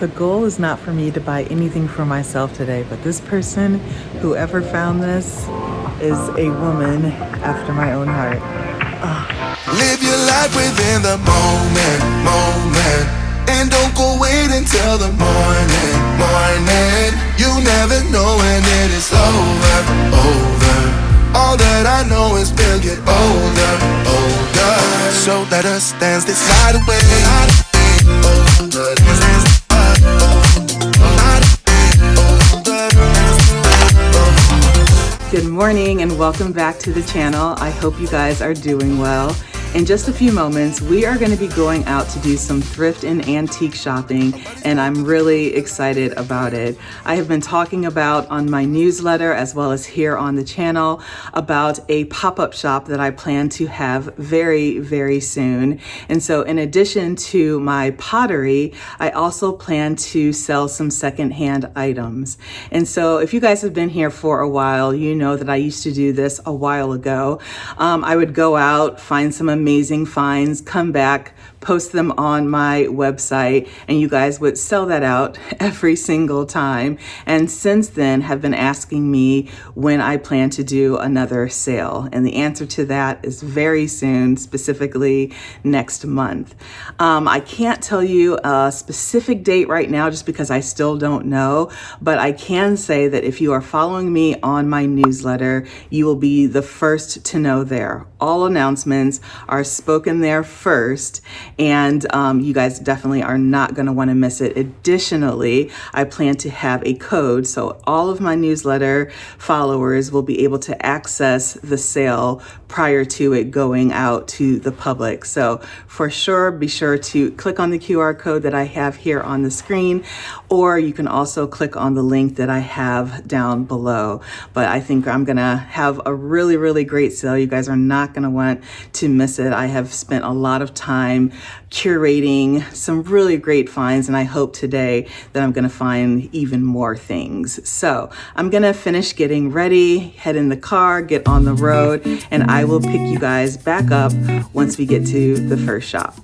The goal is not for me to buy anything for myself today, but this person, whoever found this, is a woman after my own heart. Live your life within the moment, and don't go wait until the morning. You never know when it is over. All that I know is we'll get older. So let us dance this night away. Good morning and welcome back to the channel. I hope you guys are doing well. In just a few moments, we are going to be going out to do some thrift and antique shopping, and I'm really excited about it. I have been talking about on my newsletter as well as here on the channel about a pop-up shop that I plan to have very, very soon. And so in addition to my pottery, I also plan to sell some secondhand items. And so if you guys have been here for a while, you know that I used to do this a while ago. I would go out, find some amazing finds, come back, post them on my website, and you guys would sell that out every single time. And since then have been asking me when I plan to do another sale. And the answer to that is very soon, specifically next month. I can't tell you a specific date right now just because I still don't know, but I can say that if you are following me on my newsletter, you will be the first to know there. All announcements are spoken there first, and you guys definitely are not going to want to miss it. Additionally, I plan to have a code, so all of my newsletter followers will be able to access the sale prior to it going out to the public. So for sure, be sure to click on the QR code that I have here on the screen, or you can also click on the link that I have down below. But I think I'm going to have a really, really great sale. You guys are not going to want to miss it. I have spent a lot of time curating some really great finds, and I hope today that I'm going to find even more things. So I'm going to finish getting ready, head in the car, get on the road, and I will pick you guys back up once we get to the first shop.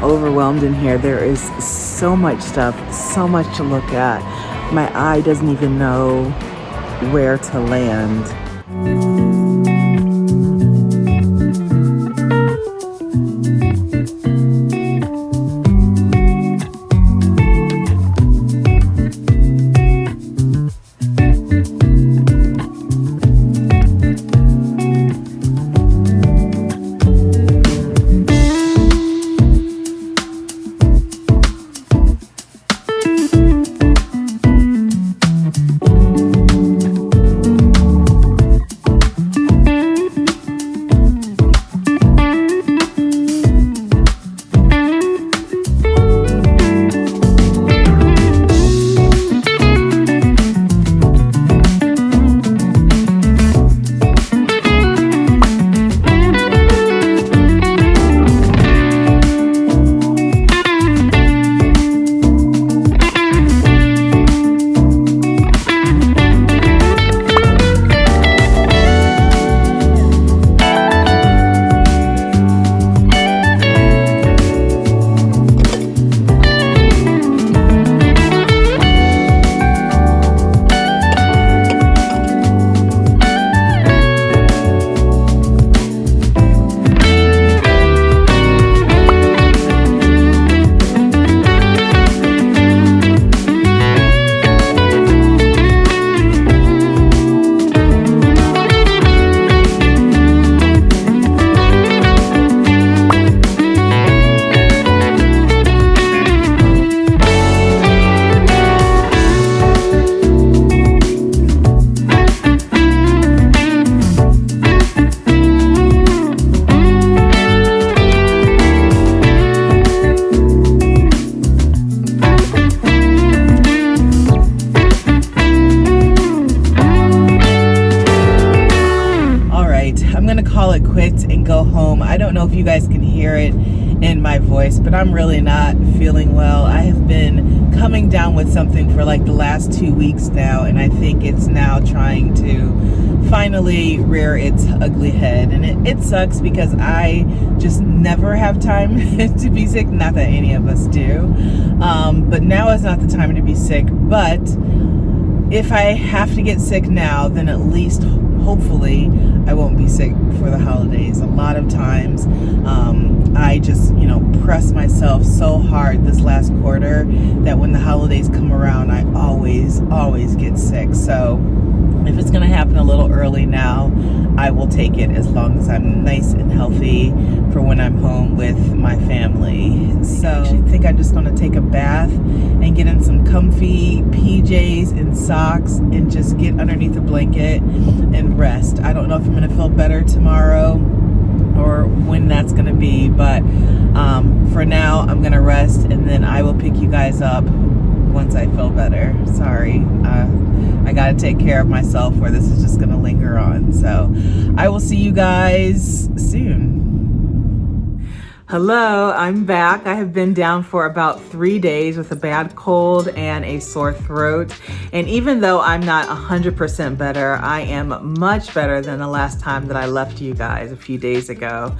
overwhelmed in here. There is so much stuff, so much to look at. My eye doesn't even know where to land. And go home. I don't know if you guys can hear it in my voice, but I'm really not feeling well. I have been coming down with something for like the last 2 weeks now, and I think it's now trying to finally rear its ugly head. And it sucks because I just never have time to be sick. Not that any of us do, but now is not the time to be sick. But if I have to get sick now, then at least hopefully I won't be sick for the holidays. A lot of times I just, press myself so hard this last quarter that when the holidays come around, I always get sick. So if it's going to happen a little early now, I will take it as long as I'm nice and healthy for when I'm home with my family. So I actually think I'm just going to take a bath and get in some comfy PJs and socks and just get underneath a blanket and rest. I don't know if I'm going to feel better tomorrow or when that's going to be, but for now I'm going to rest, and then I will pick you guys up once I feel better. Sorry, I gotta take care of myself, or this is just gonna linger on. So I will see you guys soon. Hello, I'm back. I have been down for about 3 days with a bad cold and a sore throat. And even though I'm not 100% better, I am much better than the last time that I left you guys a few days ago.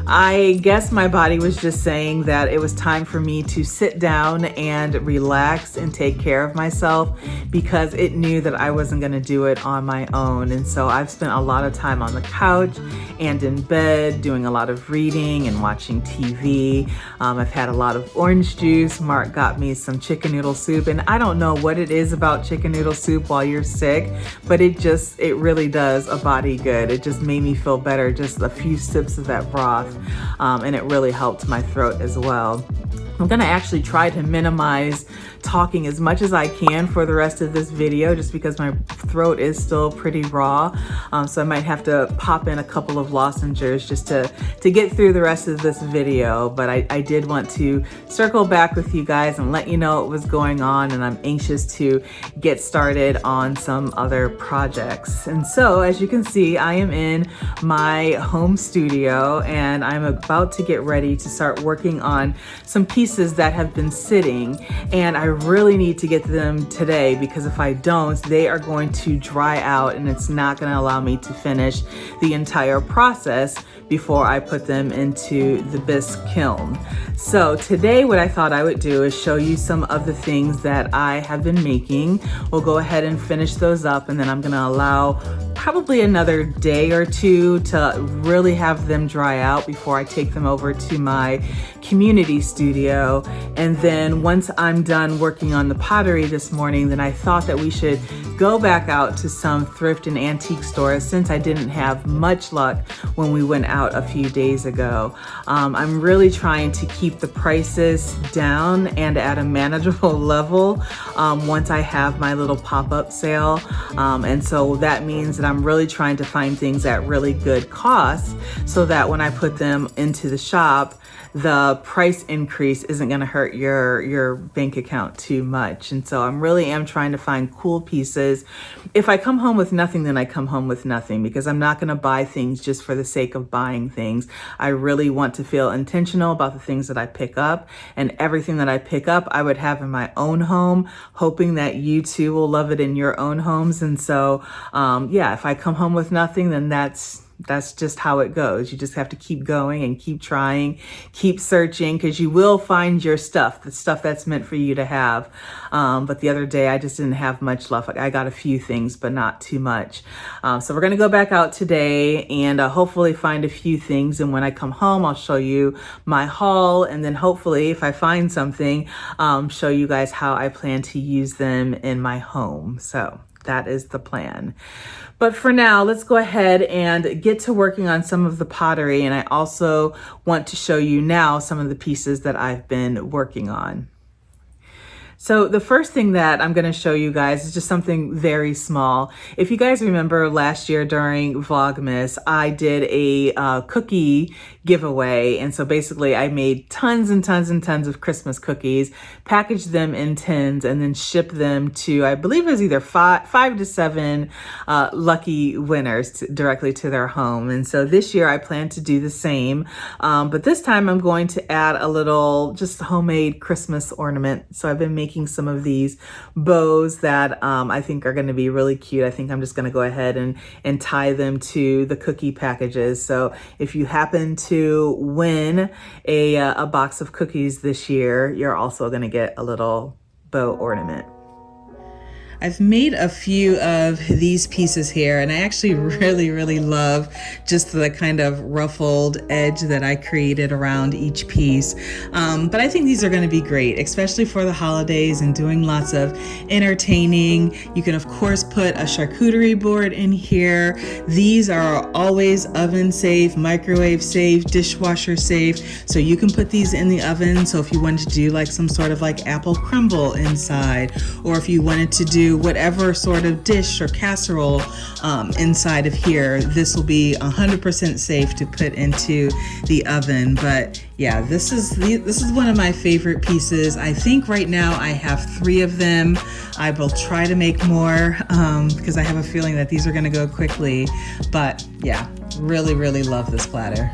I guess my body was just saying that it was time for me to sit down and relax and take care of myself, because it knew that I wasn't gonna do it on my own. And so I've spent a lot of time on the couch and in bed doing a lot of reading and watching TV. I've had a lot of orange juice. Mark got me some chicken noodle soup, and I don't know what it is about chicken noodle soup while you're sick, but it really does a body good. It just made me feel better, just a few sips of that broth, and it really helped my throat as well. I'm gonna actually try to minimize talking as much as I can for the rest of this video, just because my throat is still pretty raw. So I might have to pop in a couple of lozenges just to get through the rest of this video. But I did want to circle back with you guys and let you know what was going on, and I'm anxious to get started on some other projects. And so, as you can see, I am in my home studio, and I'm about to get ready to start working on some pieces pieces that have been sitting, and I really need to get them today because if I don't, they are going to dry out and it's not going to allow me to finish the entire process before I put them into the bisque kiln. So today what I thought I would do is show you some of the things that I have been making. We'll go ahead and finish those up, and then I'm gonna allow probably another day or two to really have them dry out before I take them over to my community studio. And then once I'm done working on the pottery this morning, then I thought that we should go back out to some thrift and antique stores since I didn't have much luck when we went out a few days ago. I'm really trying to keep the prices down and at a manageable level once I have my little pop-up sale. And so that means that I'm really trying to find things at really good costs so that when I put them into the shop, the price increase isn't going to hurt your bank account too much. And so I'm really trying to find cool pieces. If I come home with nothing, then I come home with nothing, because I'm not going to buy things just for the sake of buying things. I really want to feel intentional about the things that I pick up, and everything that I pick up I would have in my own home, hoping that you too will love it in your own homes. And so yeah, if I come home with nothing, then that's just how it goes. You just have to keep going and keep trying, keep searching, because you will find your stuff, the stuff that's meant for you to have. But the other day I just didn't have much luck. I got a few things, but not too much. So we're gonna go back out today and hopefully find a few things. And when I come home, I'll show you my haul. And then hopefully if I find something, show you guys how I plan to use them in my home. So that is the plan. But for now, let's go ahead and get to working on some of the pottery. And I also want to show you now some of the pieces that I've been working on. So the first thing that I'm going to show you guys is just something very small. If you guys remember last year during Vlogmas, I did a cookie giveaway. And so basically I made tons and tons and tons of Christmas cookies, packaged them in tins, and then shipped them to, I believe it was either five to seven lucky winners directly to their home. And so this year I plan to do the same. But this time I'm going to add a little just homemade Christmas ornament. So I've been making some of these bows that I think are going to be really cute. I think I'm just going to go ahead and tie them to the cookie packages. So if you happen to win a box of cookies this year, you're also going to get a little bow ornament. I've made a few of these pieces here, and I actually really love just the kind of ruffled edge that I created around each piece. But I think these are going to be great, especially for the holidays and doing lots of entertaining. You can of course put a charcuterie board in here. These are always oven safe, microwave safe, dishwasher safe. So you can put these in the oven. So if you wanted to do like some sort of like apple crumble inside, or if you wanted to do whatever sort of dish or casserole inside of here, this will be 100% safe to put into the oven. But yeah, this is one of my favorite pieces. I think right now I have 3 of them. I will try to make more because I have a feeling that these are going to go quickly. But yeah, really love this platter.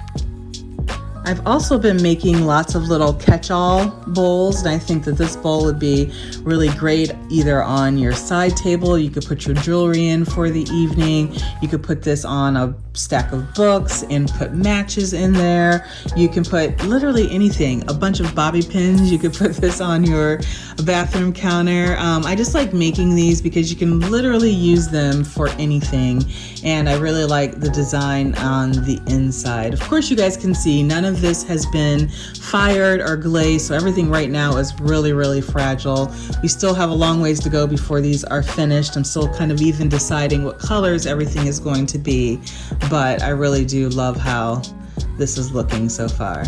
I've also been making lots of little catch-all bowls, and I think that this bowl would be really great either on your side table. You could put your jewelry in for the evening. You could put this on a stack of books and put matches in there. You can put literally anything, a bunch of bobby pins. You could put this on your bathroom counter. I just like making these because you can literally use them for anything, and I really like the design on the inside. Of course, you guys can see none of this has been fired or glazed, so everything right now is really fragile. We still have a long ways to go before these are finished. I'm still kind of even deciding what colors everything is going to be, but I really do love how this is looking so far.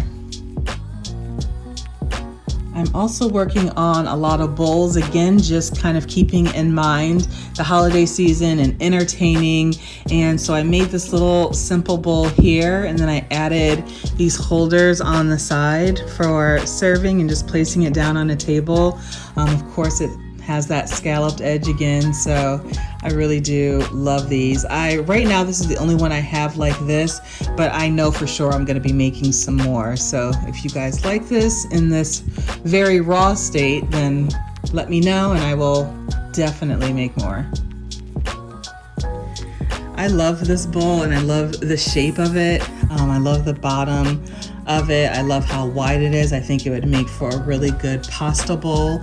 I'm also working on a lot of bowls, again, just kind of keeping in mind the holiday season and entertaining. And so I made this little simple bowl here, and then I added these holders on the side for serving and just placing it down on a table. Of course, it has that scalloped edge again, so I really do love these. Right now this is the only one I have like this, but I know for sure I'm going to be making some more. So if you guys like this in this very raw state, then let me know and I will definitely make more. I love this bowl and I love the shape of it. I love the bottom of it. I love how wide it is. I think it would make for a really good pasta bowl.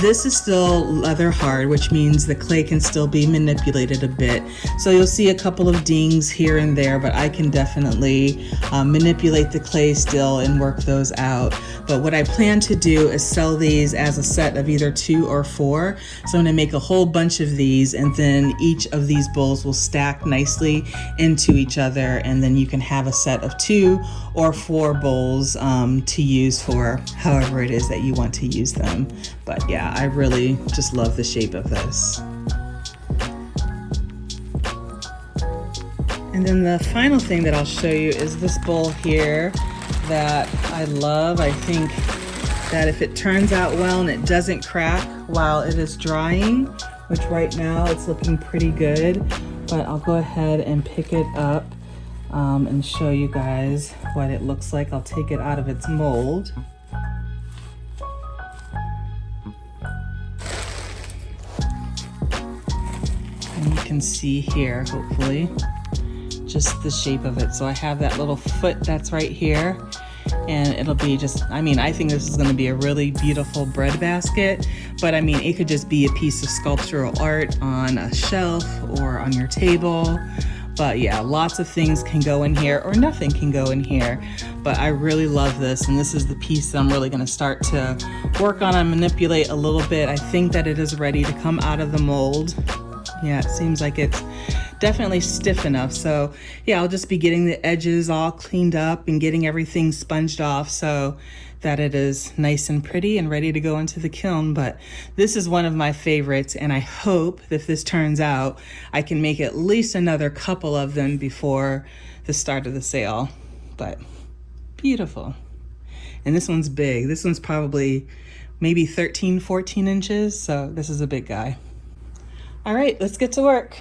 This is still leather hard, which means the clay can still be manipulated a bit. So you'll see a couple of dings here and there, but I can definitely manipulate the clay still and work those out. But what I plan to do is sell these as a set of either 2 or 4. So I'm gonna make a whole bunch of these, and then each of these bowls will stack nicely into each other, and then you can have a set of 2 or 4 bowls to use for however it is that you want to use them. But yeah, I really just love the shape of this. And then the final thing that I'll show you is this bowl here that I love. I think that if it turns out well and it doesn't crack while it is drying, which right now it's looking pretty good, but I'll go ahead and pick it up and show you guys what it looks like. I'll take it out of its mold. And you can see here, hopefully, just the shape of it. So I have that little foot that's right here, and it'll be just, I mean, I think this is going to be a really beautiful bread basket, but I mean, it could just be a piece of sculptural art on a shelf or on your table. But yeah, lots of things can go in here, or nothing can go in here. But I really love this, and this is the piece that I'm really going to start to work on and manipulate a little bit. I think that it is ready to come out of the mold. Yeah, it seems like it's definitely stiff enough. So yeah, I'll just be getting the edges all cleaned up and getting everything sponged off so that it is nice and pretty and ready to go into the kiln. But this is one of my favorites, and I hope that if this turns out, I can make at least another couple of them before the start of the sale. But beautiful. And this one's big. This one's probably maybe 13, 14 inches. So this is a big guy. All right, let's get to work.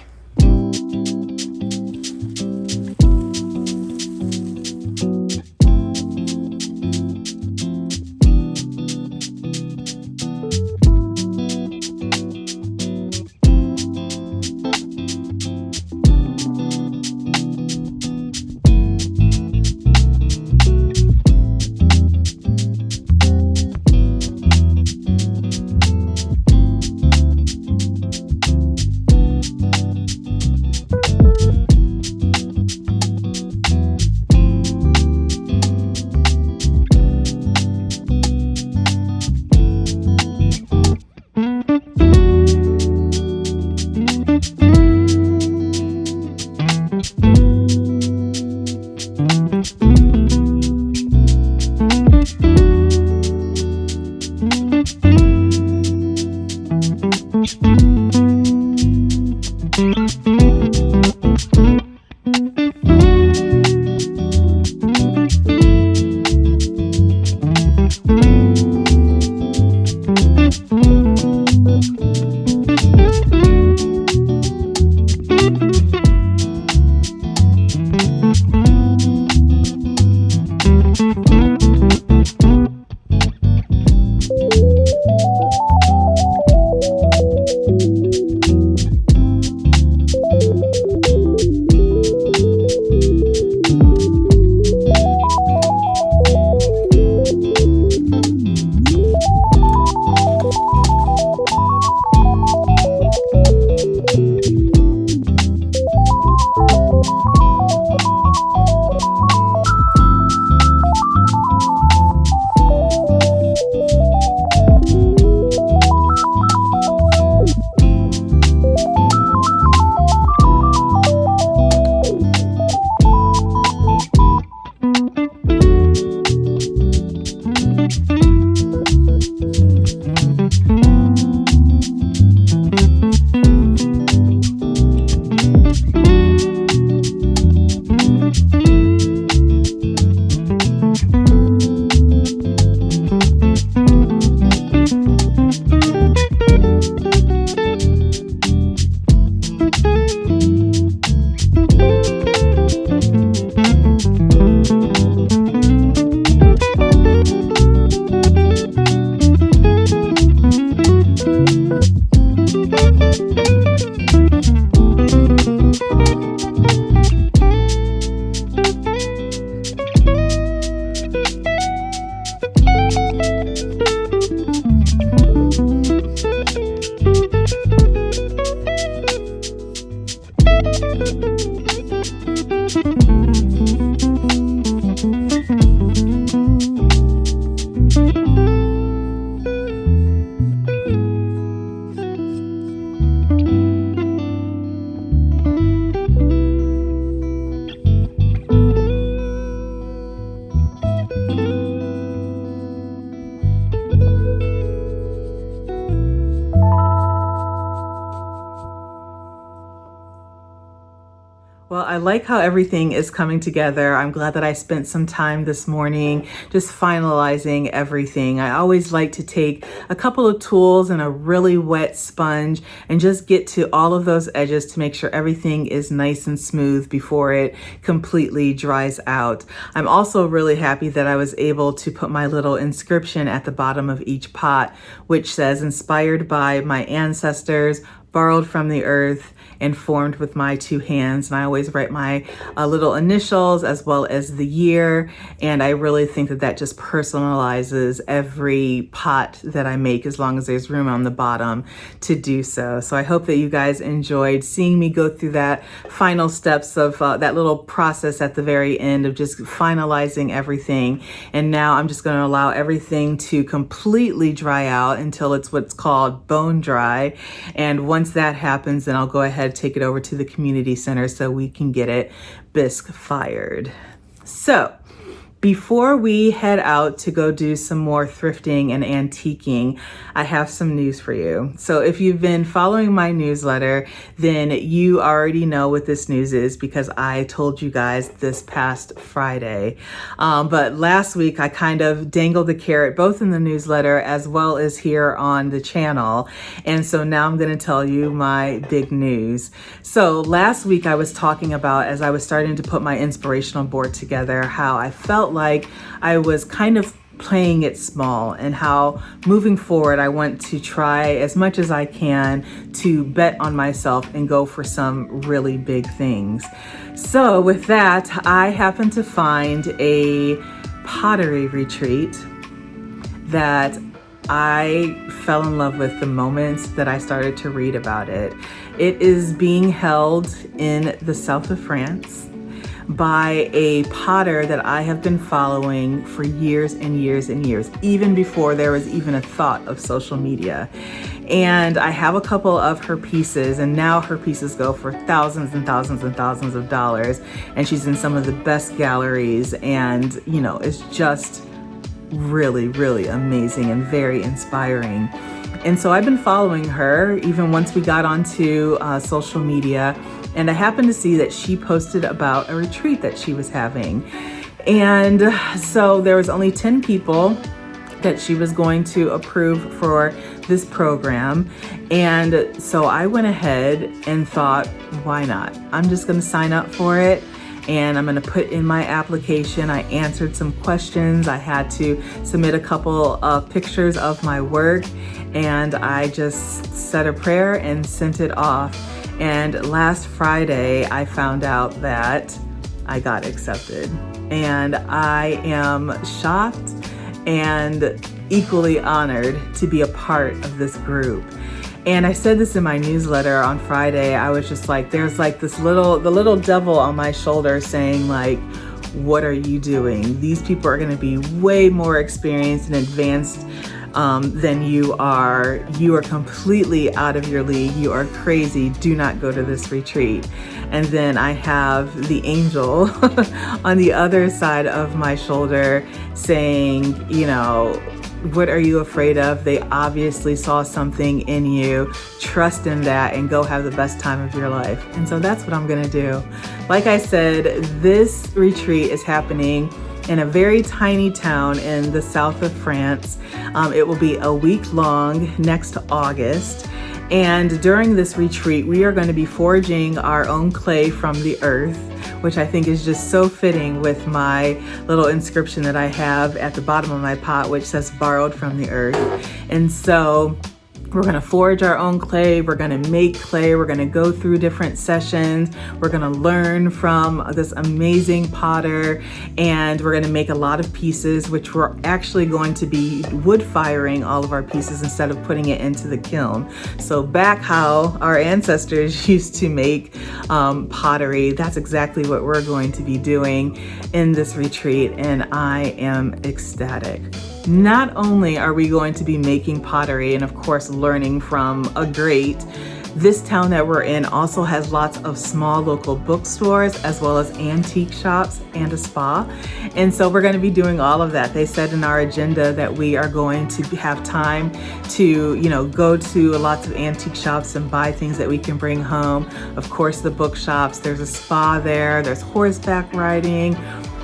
Well, I like how everything is coming together. I'm glad that I spent some time this morning just finalizing everything. I always like to take a couple of tools and a really wet sponge and just get to all of those edges to make sure everything is nice and smooth before it completely dries out. I'm also really happy that I was able to put my little inscription at the bottom of each pot, which says, "Inspired by my ancestors, borrowed from the earth, and formed with my two hands." And I always write my little initials as well as the year. And I really think that that just personalizes every pot that I make, as long as there's room on the bottom to do so. So I hope that you guys enjoyed seeing me go through that final steps of that little process at the very end of just finalizing everything. And now I'm just going to allow everything to completely dry out until it's what's called bone dry. And once that happens, then I'll go ahead, take it over to the community center so we can get it bisque fired. So before we head out to go do some more thrifting and antiquing, I have some news for you. So if you've been following my newsletter, then you already know what this news is because I told you guys this past Friday. But last week I kind of dangled the carrot both in the newsletter as well as here on the channel. And so now I'm going to tell you my big news. So last week I was talking about, as I was starting to put my inspirational board together, how I felt like I was kind of playing it small, and how moving forward I want to try as much as I can to bet on myself and go for some really big things. So with that, I happened to find a pottery retreat that I fell in love with the moment that I started to read about it. It is being held in the south of France by a potter that I have been following for years and years and years, even before there was even a thought of social media. And I have a couple of her pieces, and now her pieces go for thousands and thousands and thousands of dollars. And she's in some of the best galleries, and you know, it's just really, really amazing and very inspiring. And so I've been following her even once we got onto social media. And I happened to see that she posted about a retreat that she was having. And so there was only 10 people that she was going to approve for this program. And so I went ahead and thought, why not? I'm just going to sign up for it. And I'm going to put in my application. I answered some questions. I had to submit a couple of pictures of my work. And I just said a prayer and sent it off. And last Friday, I found out that I got accepted. And I am shocked and equally honored to be a part of this group. And I said this in my newsletter on Friday. I was just like, there's like the little devil on my shoulder saying like, what are you doing? These people are going to be way more experienced and advanced than you are. You are completely out of your league. You are crazy. Do not go to this retreat. And then I have the angel on the other side of my shoulder saying, you know, what are you afraid of? They obviously saw something in you. Trust in that and go have the best time of your life. And so that's what I'm going to do. Like I said, this retreat is happening in a very tiny town in the south of France. It will be a week long next August. And during this retreat, we are going to be forging our own clay from the earth, which I think is just so fitting with my little inscription that I have at the bottom of my pot, which says borrowed from the earth. And so We're gonna forge our own clay, we're gonna make clay, we're gonna go through different sessions, we're gonna learn from this amazing potter, and we're gonna make a lot of pieces, which we're actually going to be wood firing all of our pieces instead of putting it into the kiln. So back how our ancestors used to make pottery, that's exactly what we're going to be doing in this retreat, and I am ecstatic. Not only are we going to be making pottery and of course learning from a great, this town that we're in also has lots of small local bookstores as well as antique shops and a spa. And so we're going to be doing all of that. They said in our agenda that we are going to have time to, go to lots of antique shops and buy things that we can bring home. Of course, the bookshops, there's a spa there, there's horseback riding.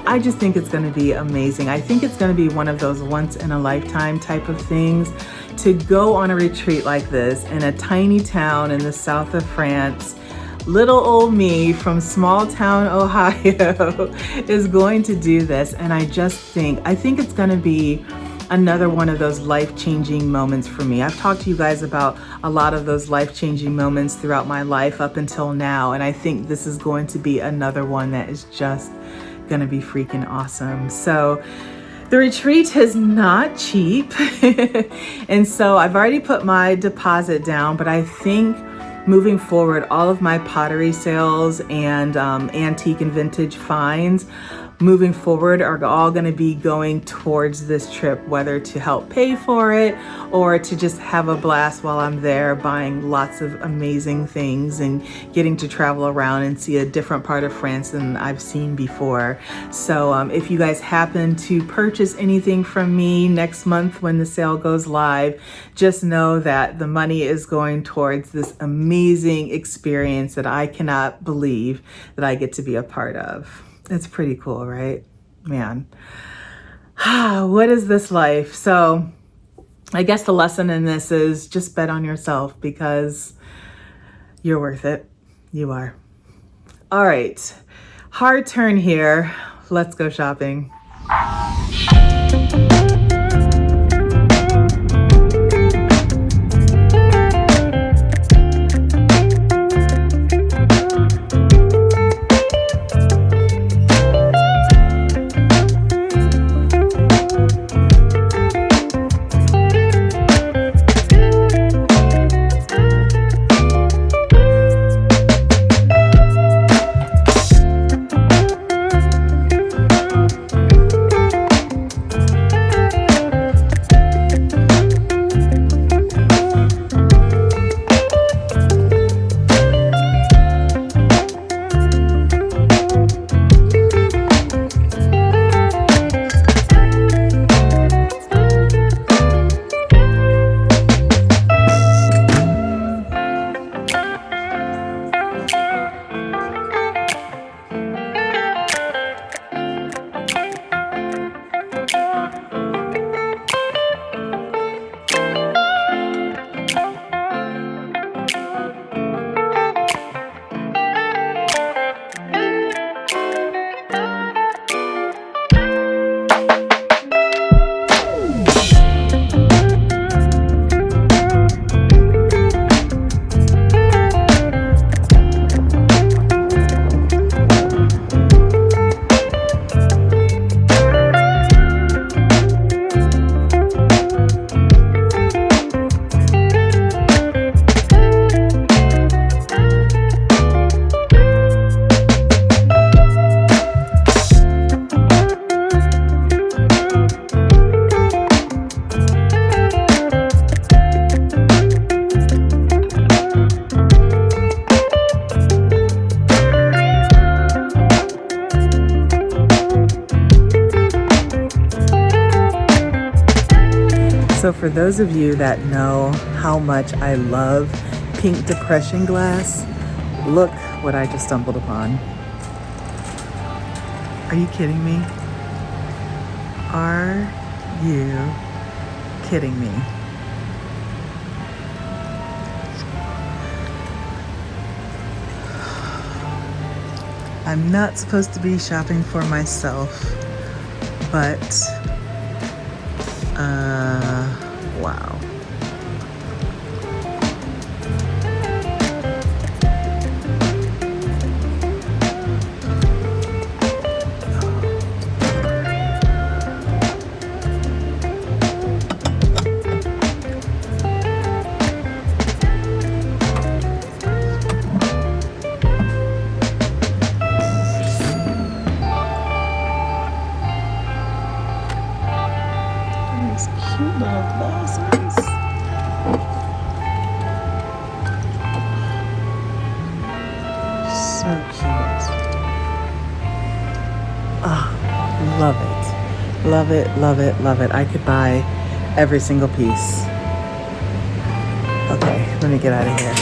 I just think it's going to be amazing. I think it's going to be one of those once in a lifetime type of things to go on a retreat like this in a tiny town in the south of France. Little old me from small town Ohio is going to do this, and I think it's going to be another one of those life-changing moments for me. I've talked to you guys about a lot of those life-changing moments throughout my life up until now, and I think this is going to be another one that is just gonna be freaking awesome. So the retreat is not cheap. And so I've already put my deposit down, but I think moving forward, all of my pottery sales and antique and vintage finds moving forward are all going to be going towards this trip, whether to help pay for it or to just have a blast while I'm there buying lots of amazing things and getting to travel around and see a different part of France than I've seen before. So if you guys happen to purchase anything from me next month when the sale goes live, just know that the money is going towards this amazing experience that I cannot believe that I get to be a part of. It's pretty cool, right? Man, what is this life? So I guess the lesson in this is just bet on yourself because you're worth it. You are. All right, hard turn here. Let's go shopping. So for those of you that know how much I love pink depression glass, look what I just stumbled upon. Are you kidding me? Are you kidding me? I'm not supposed to be shopping for myself, but wow. So cute. Oh, love it. Love it, love it, love it. I could buy every single piece. Okay, let me get out of here.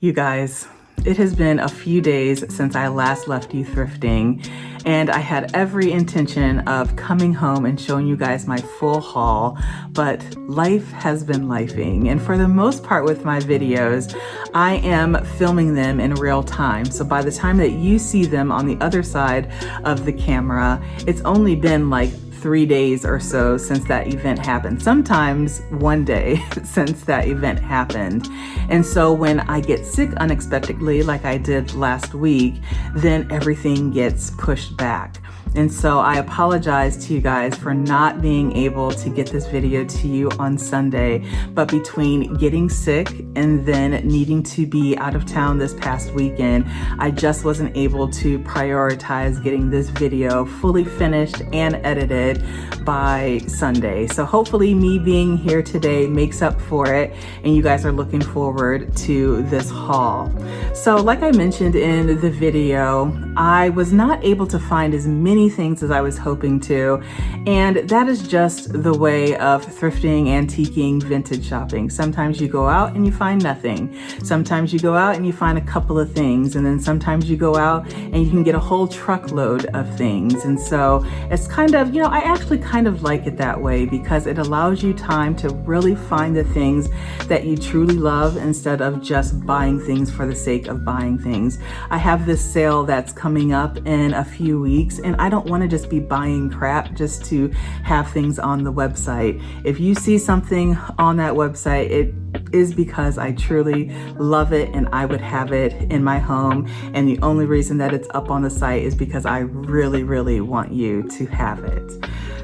You guys, it has been a few days since I last left you thrifting, and I had every intention of coming home and showing you guys my full haul, but life has been lifing. And for the most part with my videos, I am filming them in real time. So by the time that you see them on the other side of the camera, it's only been like 3 days or so since that event happened. Sometimes one day since that event happened. And so when I get sick unexpectedly, like I did last week, then everything gets pushed back. And so I apologize to you guys for not being able to get this video to you on Sunday, but between getting sick and then needing to be out of town this past weekend, I just wasn't able to prioritize getting this video fully finished and edited by Sunday. So hopefully me being here today makes up for it, and you guys are looking forward to this haul. So like I mentioned in the video, I was not able to find as many things as I was hoping to, and that is just the way of thrifting, antiquing, vintage shopping. Sometimes you go out and you find nothing. Sometimes you go out and you find a couple of things, and then sometimes you go out and you can get a whole truckload of things. And so it's kind of, I actually kind of like it that way because it allows you time to really find the things that you truly love instead of just buying things for the sake of buying things. I have this sale that's coming up in a few weeks, and I don't want to just be buying crap just to have things on the website. If you see something on that website, it is because I truly love it and I would have it in my home. And the only reason that it's up on the site is because I really, really want you to have it.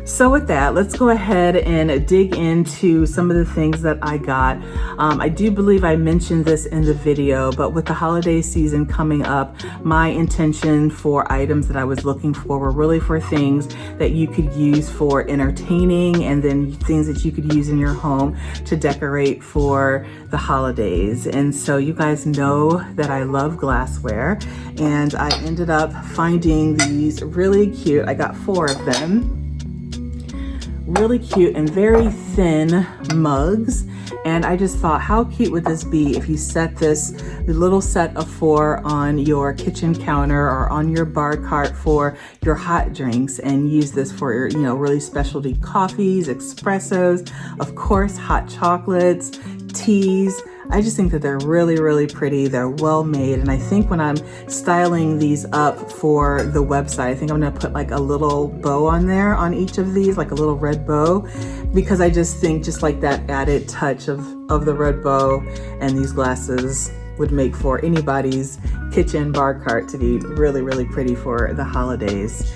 So with that, let's go ahead and dig into some of the things that I got. I do believe I mentioned this in the video, but with the holiday season coming up, my intention for items that I was looking for were really for things that you could use for entertaining, and then things that you could use in your home to decorate for the holidays. And so you guys know that I love glassware, and I ended up finding these really cute, I got 4 of them, really cute and very thin mugs. And I just thought, how cute would this be if you set this little set of 4 on your kitchen counter or on your bar cart for your hot drinks, and use this for your, really specialty coffees, espressos, of course, hot chocolates, teas. I just think that they're really, really pretty. They're well made. And I think when I'm styling these up for the website, I think I'm gonna put like a little bow on there on each of these, like a little red bow, because I just think just like that added touch of the red bow and these glasses would make for anybody's kitchen bar cart to be really, really pretty for the holidays.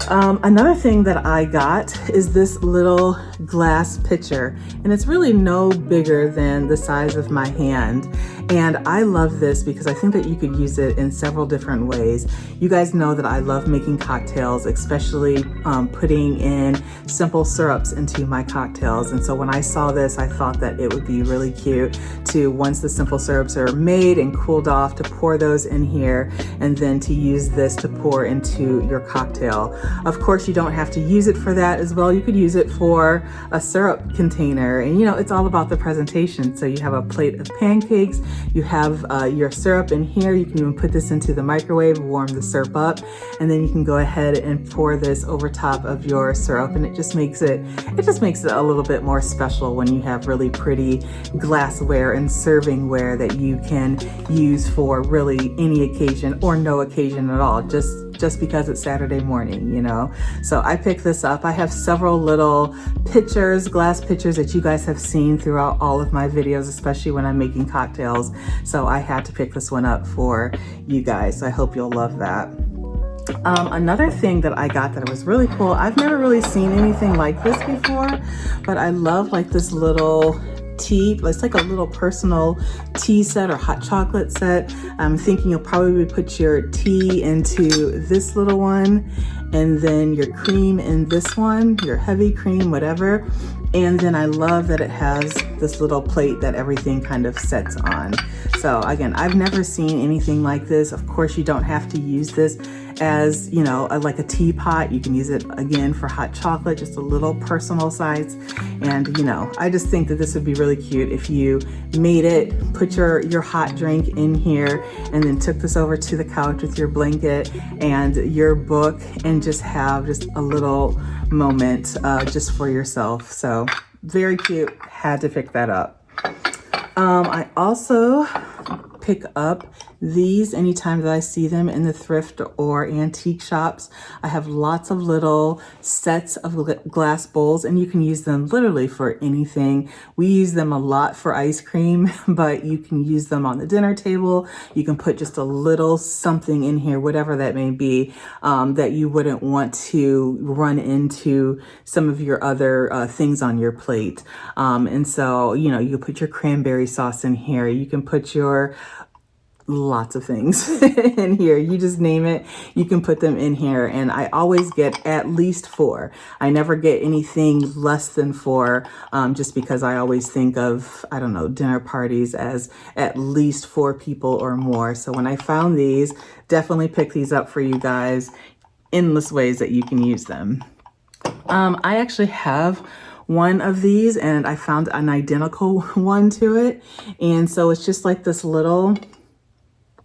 Another thing that I got is this little glass pitcher, and it's really no bigger than the size of my hand. And I love this because I think that you could use it in several different ways. You guys know that I love making cocktails, especially putting in simple syrups into my cocktails. And so when I saw this, I thought that it would be really cute to, once the simple syrups are made and cooled off, to pour those in here, and then to use this to pour into your cocktail. Of course, you don't have to use it for that as well. You could use it for a syrup container, and it's all about the presentation. So you have a plate of pancakes, you have your syrup in here. You can even put this into the microwave, warm the syrup up, and then you can go ahead and pour this over top of your syrup, and it just makes it a little bit more special when you have really pretty glassware and servingware that you can use for really any occasion or no occasion at all. Just just because it's Saturday morning, you know. So I picked this up. I have several little pitchers, glass pitchers that you guys have seen throughout all of my videos, especially when I'm making cocktails. So I had to pick this one up for you guys. So I hope you'll love that. Another thing that I got that was really cool, I've never really seen anything like this before, but I love like this little tea. It's like a little personal tea set or hot chocolate set. I'm thinking you'll probably put your tea into this little one, and then your cream in this one, your heavy cream, whatever. And then I love that it has this little plate that everything kind of sets on. So again, I've never seen anything like this. Of course, you don't have to use this as, you know, like a teapot. You can use it again for hot chocolate, just a little personal size. And, you know, I just think that this would be really cute if you made it, put your hot drink in here, and then took this over to the couch with your blanket and your book and just have just a little moment just for yourself. So very cute. Had to pick that up. I also pick up these anytime that I see them in the thrift or antique shops. I have lots of little sets of glass bowls, and you can use them literally for anything. We use them a lot for ice cream, but you can use them on the dinner table. You can put just a little something in here, whatever that may be, that you wouldn't want to run into some of your other things on your plate. And so, you know, you put your cranberry sauce in here. You can put your lots of things in here. You just name it, you can put them in here. And I always get at least 4. I never get anything less than 4, just because I always think of, I don't know, dinner parties as at least 4 people or more. So when I found these, definitely pick these up for you guys. Endless ways that you can use them. I actually have one of these, and I found an identical one to it. And so it's just like this little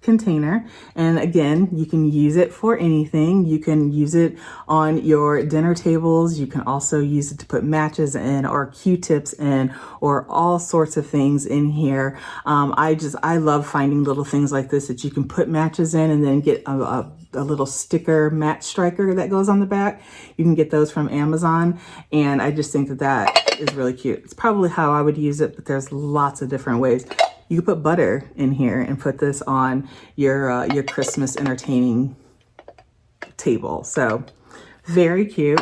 container, and again, you can use it for anything. You can use it on your dinner tables. You can also use it to put matches in or Q-tips in or all sorts of things in here. I love finding little things like this that you can put matches in and then get a little sticker match striker that goes on the back. You can get those from Amazon, and I just think that that is really cute. It's probably how I would use it, but there's lots of different ways. You could put butter in here and put this on your Christmas entertaining table. So very cute.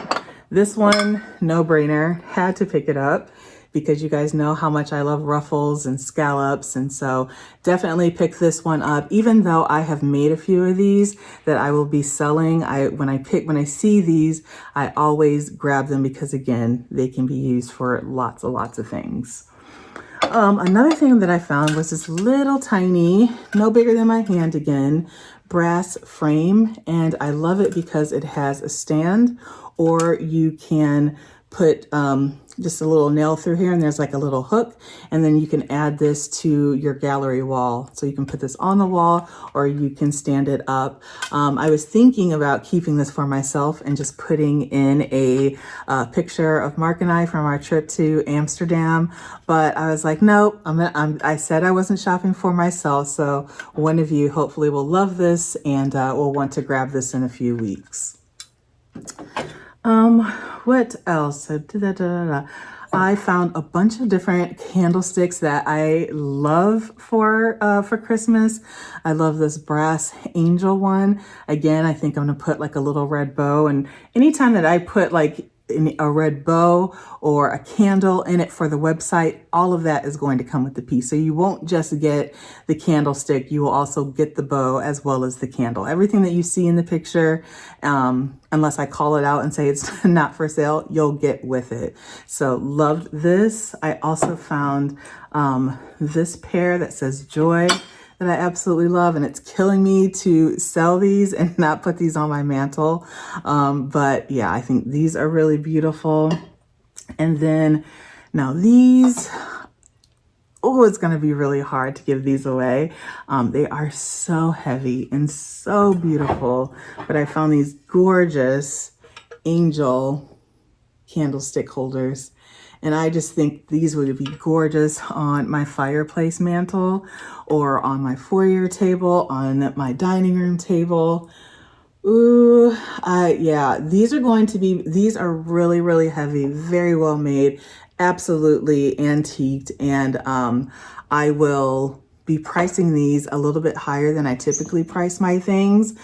This one, no brainer, had to pick it up because you guys know how much I love ruffles and scallops. And so definitely pick this one up, even though I have made a few of these that I will be selling. When I see these, I always grab them because again, they can be used for lots and lots of things. Another thing that I found was this little tiny, no bigger than my hand again, brass frame. And I love it because it has a stand, or you can put just a little nail through here, and there's like a little hook, and then you can add this to your gallery wall. So you can put this on the wall, or you can stand it up. I was thinking about keeping this for myself and just putting in a picture of Mark and I from our trip to Amsterdam, but I was like, nope, I said I wasn't shopping for myself. So one of you hopefully will love this and will want to grab this in a few weeks. What else? I found a bunch of different candlesticks that I love for Christmas. I love this brass angel one. Again, I think I'm gonna put like a little red bow, and anytime that I put like a red bow or a candle in it for the website, all of that is going to come with the piece. So you won't just get the candlestick, you will also get the bow as well as the candle. Everything that you see in the picture, unless I call it out and say it's not for sale, you'll get with it. So loved this. I also found this pair that says Joy that I absolutely love, and it's killing me to sell these and not put these on my mantle. But yeah, I think these are really beautiful. And then now these, oh, it's gonna be really hard to give these away. They are so heavy and so beautiful, but I found these gorgeous angel candlestick holders. And I just think these would be gorgeous on my fireplace mantle or on my foyer table, on my dining room table. Ooh, yeah, these are really, really heavy, very well made, absolutely antiqued. And I will be pricing these a little bit higher than I typically price my things.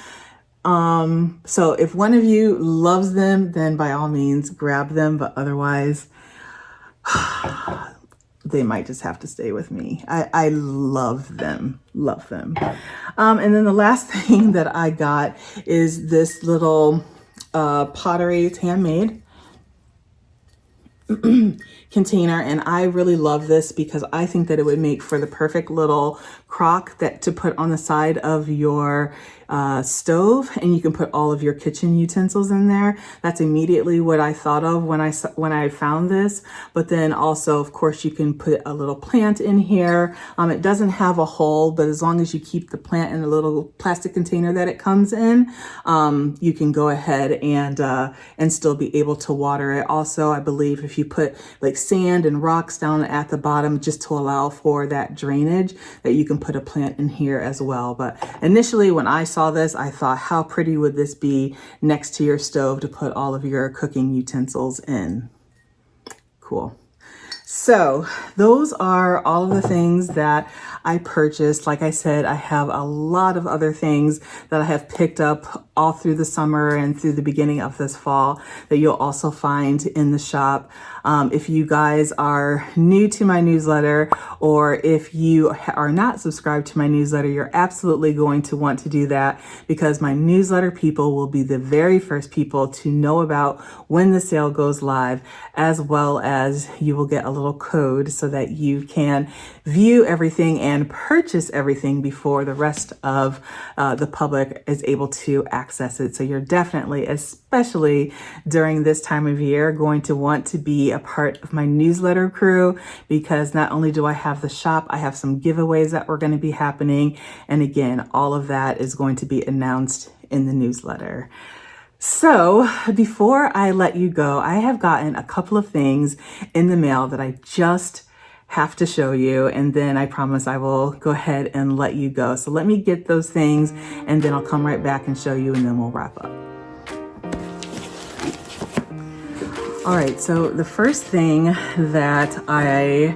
So if one of you loves them, then by all means grab them, but otherwise they might just have to stay with me. I love them, love them. And then the last thing that I got is this little pottery, it's handmade container, and I really love this because I think that it would make for the perfect little crock that to put on the side of your stove, and you can put all of your kitchen utensils in there. That's immediately what I thought of when I found this. But then also, of course, you can put a little plant in here. It doesn't have a hole, but as long as you keep the plant in a little plastic container that it comes in, you can go ahead and still be able to water it. Also, I believe if you put like sand and rocks down at the bottom just to allow for that drainage, that you can put a plant in here as well. But initially when I saw this, I thought, how pretty would this be next to your stove to put all of your cooking utensils in? Cool. So those are all of the things that I purchased. Like I said, I have a lot of other things that I have picked up all through the summer and through the beginning of this fall that you'll also find in the shop. If you guys are new to my newsletter, or if you are not subscribed to my newsletter, you're absolutely going to want to do that, because my newsletter people will be the very first people to know about when the sale goes live, as well as you will get a little code so that you can view everything and purchase everything before the rest of the public is able to access it. So you're definitely, especially during this time of year, going to want to be a part of my newsletter crew, because not only do I have the shop, I have some giveaways that are going to be happening. And again, all of that is going to be announced in the newsletter. So before I let you go, I have gotten a couple of things in the mail that I just have to show you, and then I promise I will go ahead and let you go. So let me get those things, and then I'll come right back and show you, and then we'll wrap up. All right, so the first thing that I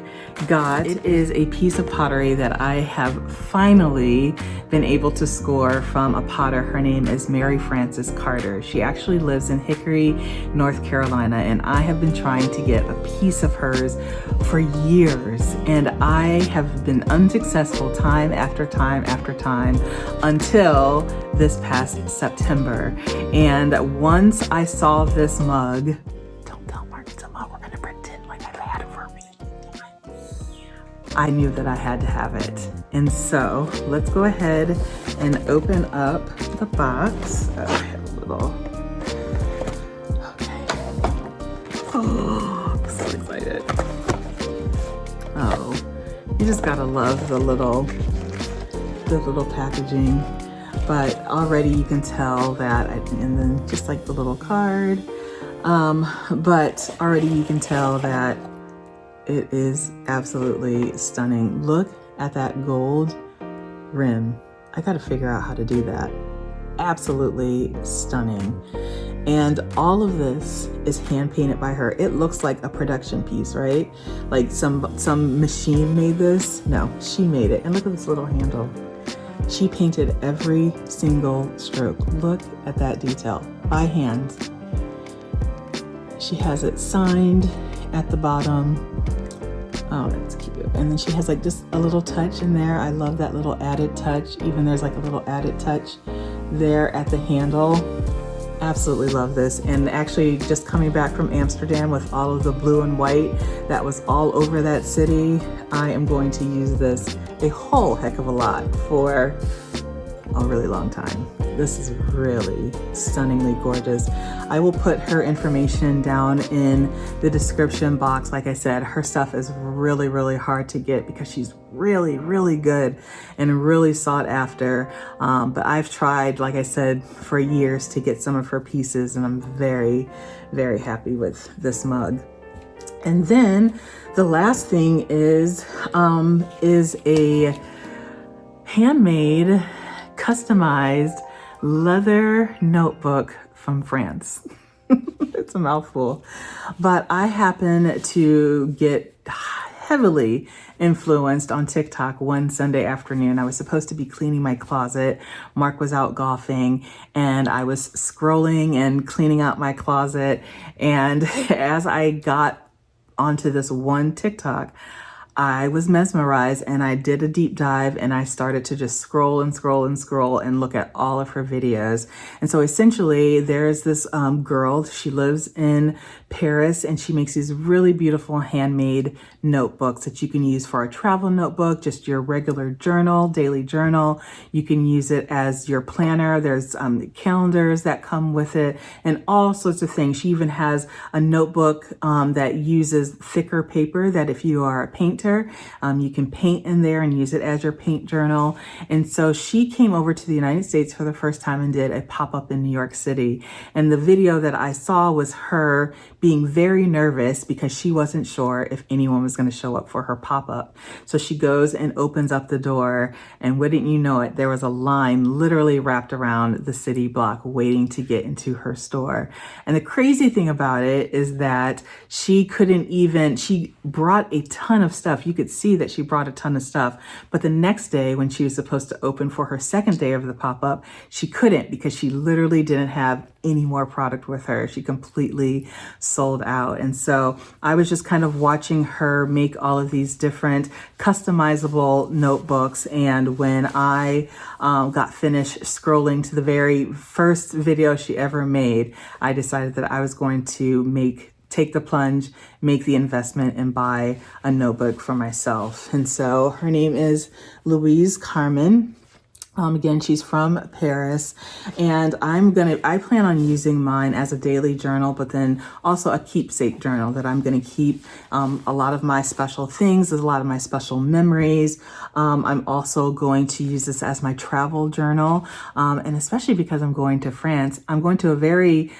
got, it is a piece of pottery that I have finally been able to score from a potter. Her name is Mary Frances Carter. She actually lives in Hickory, North Carolina, and I have been trying to get a piece of hers for years, and I have been unsuccessful time after time after time until this past September. And once I saw this mug, I knew that I had to have it. And so let's go ahead and open up the box. Oh, I have a little, okay. Oh, I'm so excited. Oh, you just gotta love the little packaging. But already you can tell that, and then just like the little card, but already you can tell that it is absolutely stunning. Look at that gold rim. I gotta figure out how to do that. Absolutely stunning. And all of this is hand painted by her. It looks like a production piece, right? Like some machine made this. No, she made it. And look at this little handle. She painted every single stroke. Look at that detail by hand. She has it signed at the bottom. Oh, that's cute. And then she has like just a little touch in there. I love that little added touch. Even there's like a little added touch there at the handle. Absolutely love this. And actually just coming back from Amsterdam with all of the blue and white that was all over that city, I am going to use this a whole heck of a lot for a really long time. This is really stunningly gorgeous. I will put her information down in the description box. Like I said, her stuff is really, really hard to get because she's really, really good and really sought after. But I've tried, like I said, for years to get some of her pieces, and I'm very, very happy with this mug. And then the last thing is a handmade, customized leather notebook from France. It's a mouthful, but I happen to get heavily influenced on TikTok one Sunday afternoon. I was supposed to be cleaning my closet. Mark was out golfing and I was scrolling and cleaning out my closet. And as I got onto this one TikTok, I was mesmerized and I did a deep dive and I started to just scroll and scroll and scroll and look at all of her videos. And so essentially there's this girl, she lives in Paris and she makes these really beautiful handmade notebooks that you can use for a travel notebook, just your regular journal, daily journal. You can use it as your planner. There's calendars that come with it and all sorts of things. She even has a notebook that uses thicker paper that if you are a painter, you can paint in there and use it as your paint journal. And so she came over to the United States for the first time and did a pop-up in New York City. And the video that I saw was her being very nervous because she wasn't sure if anyone was going to show up for her pop-up. So she goes and opens up the door, and wouldn't you know it, there was a line literally wrapped around the city block waiting to get into her store. And the crazy thing about it is that she brought a ton of stuff. You could see that she brought a ton of stuff, but the next day when she was supposed to open for her second day of the pop-up, she couldn't because she literally didn't have any more product with her. She completely sold out. And so I was just kind of watching her make all of these different customizable notebooks. And when I got finished scrolling to the very first video she ever made, I decided that I was going to take the plunge, make the investment, and buy a notebook for myself. And so her name is Louise Carmen. Again, she's from Paris, and I plan on using mine as a daily journal, but then also a keepsake journal that I'm going to keep a lot of my special things, a lot of my special memories. I'm also going to use this as my travel journal, and especially because I'm going to France. I'm going to a very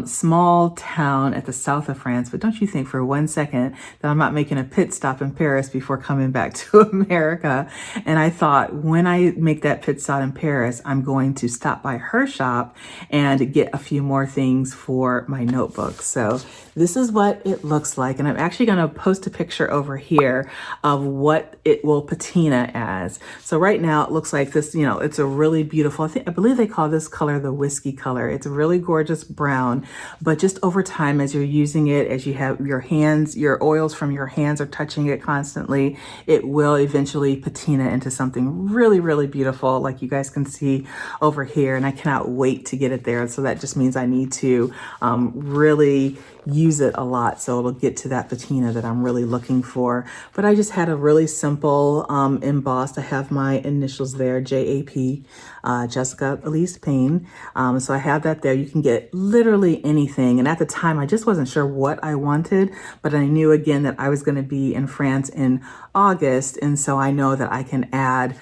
small town at the south of France, but don't you think for one second that I'm not making a pit stop in Paris before coming back to America. And I thought when I make that pit stop in Paris, I'm going to stop by her shop and get a few more things for my notebook. So this is what it looks like. And I'm actually going to post a picture over here of what it will patina as. So right now it looks like this, it's a really beautiful, I believe they call this color the whiskey color. It's a really gorgeous brown, but just over time, as you're using it, as you have your oils from your hands are touching it constantly, it will eventually patina into something really, really beautiful, like you guys can see over here. And I cannot wait to get it there. So that just means I need to really use it a lot, so it'll get to that patina that I'm really looking for. But I just had a really simple embossed. I have my initials there, JAP, Jessica Elise Payne. So I have that there. You can get literally anything. And at the time, I just wasn't sure what I wanted, but I knew again that I was going to be in France in August, and so I know that I can add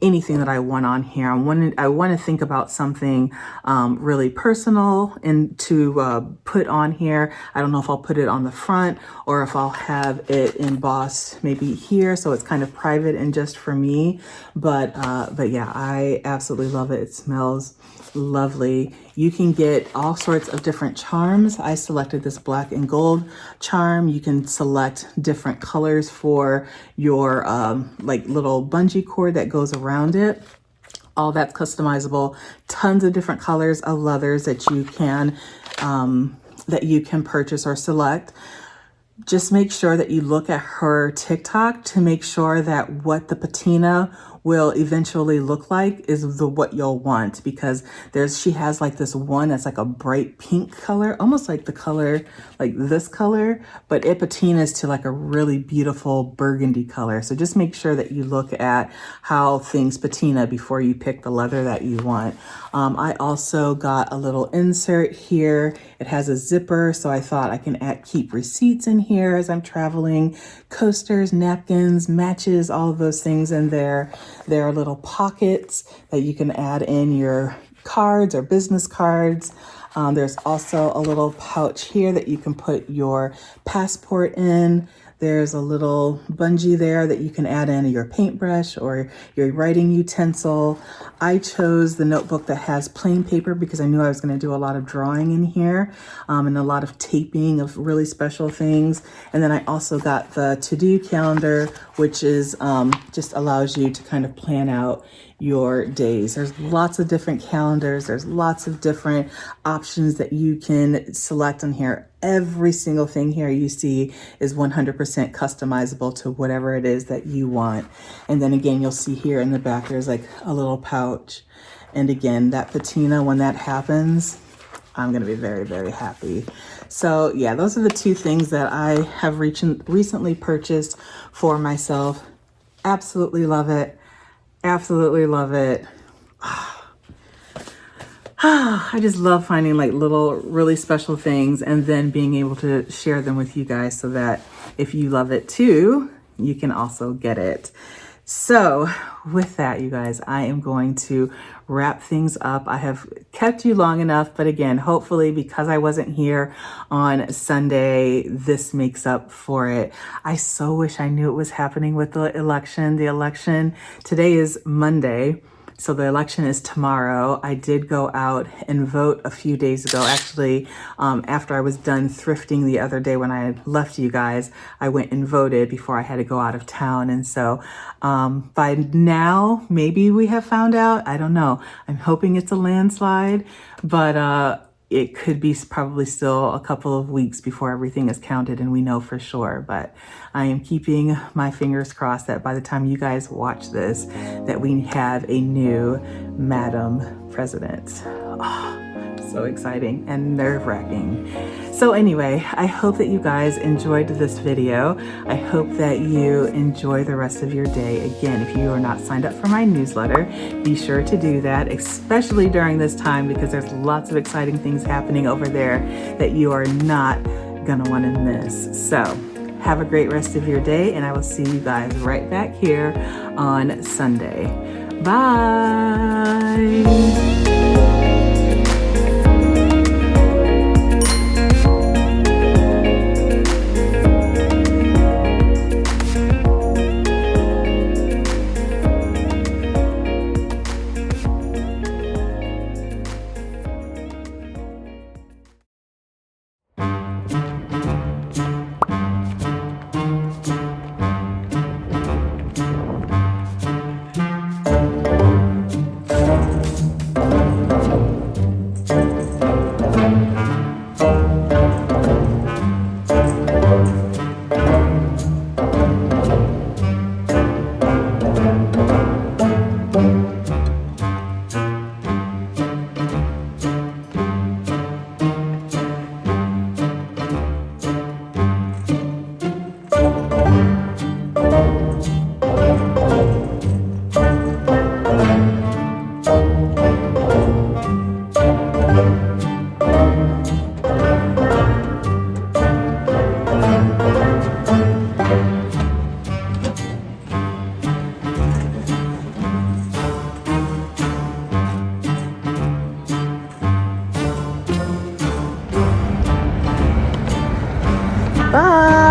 anything that I want on here. I want to think about something really personal and to put on here. I don't know if I'll put it on the front or if I'll have it embossed maybe here, so it's kind of private and just for me. But yeah, I absolutely love it. It smells lovely. You can get all sorts of different charms. I selected this black and gold charm. You can select different colors for your like little bungee cord that goes around it. All that's customizable. Tons of different colors of leathers that you can purchase or select. Just make sure that you look at her TikTok to make sure that what the patina will eventually look like is what you'll want, because she has like this one that's like a bright pink color, almost like the color, like this color, but it patinas to like a really beautiful burgundy color. So just make sure that you look at how things patina before you pick the leather that you want. I also got a little insert here. It has a zipper, so I thought I can keep receipts in here as I'm traveling, coasters, napkins, matches, all of those things in there. There are little pockets that you can add in your cards or business cards. There's also a little pouch here that you can put your passport in. There's a little bungee there that you can add in your paintbrush or your writing utensil. I chose the notebook that has plain paper because I knew I was going to do a lot of drawing in here and a lot of taping of really special things. And then I also got the to-do calendar, which is just allows you to kind of plan out your days. There's lots of different calendars. There's lots of different options that you can select on here. Every single thing here you see is 100% customizable to whatever it is that you want. And then again, you'll see here in the back, there's like a little pouch. And again, that patina, when that happens, I'm going to be very, very happy. So yeah, those are the two things that I have recently purchased for myself. Absolutely love it. Absolutely love it. I just love finding like little really special things and then being able to share them with you guys so that if you love it too, you can also get it. So with that, you guys, I am going to wrap things up. I have kept you long enough, but again, hopefully because I wasn't here on Sunday, this makes up for it. I so wish I knew it was happening with the election. The election today is Monday. So the election is tomorrow. I did go out and vote a few days ago. Actually, after I was done thrifting the other day when I had left you guys, I went and voted before I had to go out of town. And so by now, maybe we have found out. I don't know. I'm hoping it's a landslide, but it could be probably still a couple of weeks before everything is counted and we know for sure. But I am keeping my fingers crossed that by the time you guys watch this, that we have a new Madam President. Oh, so exciting and nerve-wracking. So anyway, I hope that you guys enjoyed this video. I hope that you enjoy the rest of your day. Again, if you are not signed up for my newsletter, be sure to do that, especially during this time because there's lots of exciting things happening over there that you are not gonna wanna miss. So have a great rest of your day and I will see you guys right back here on Sunday. Bye. Bye.